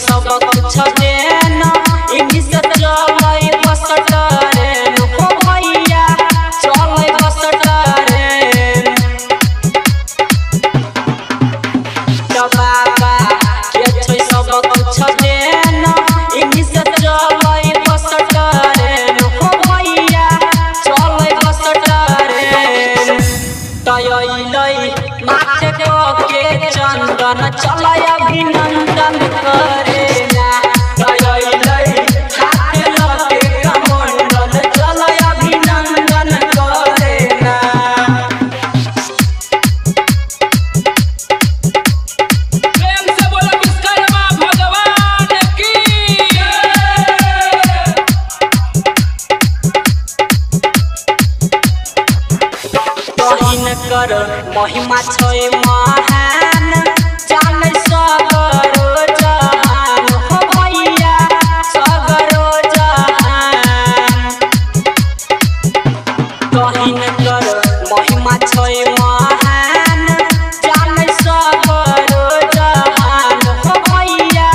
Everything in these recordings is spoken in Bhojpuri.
सब कुछ देना इंग्लिश चले बस ट्रेन हो भैया चले बस ट्रेन बाबा के छै सब कुछ देना इंग्लिश चले बस ट्रेन हो भैया चले बस ट्रेन तयलै माथे के चंदन चले अभिनंदन करे कर महिमा छै महान जाने सगरो जहान हो भैया सगरो जहान कहिन कर महिमा छै महान जाने सगरो जहान हो भैया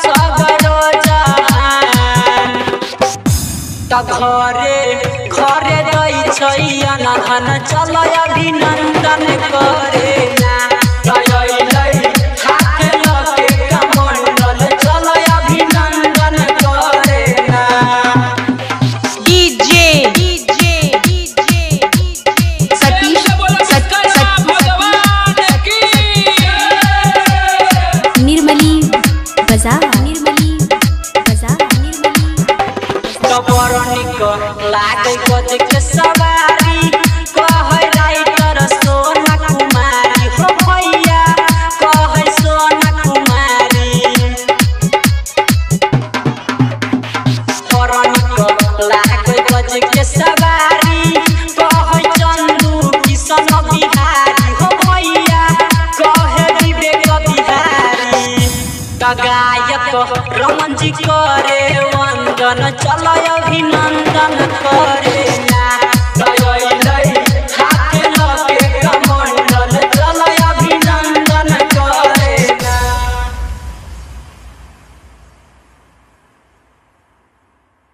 सगरो जहान त घरे घरे दै छै अनधन चलै अभिनंदन करे ना तयलै हाथ लगे कमंडल चलै अभिनंदन करे ना डीजे सतीश भगवान की निर्मली बाजार कबरनिक लागे गज के सवारी कहे राइटर सोना कुमारी हो भैया कहे सोना कुमारी कबरनिक लागे गज के सवारी कहे चंदू किशन बिहारी हो भैया कहे विवेक बिहारी गायक रमन जी करे वंदन चलै अभिनंदन करे।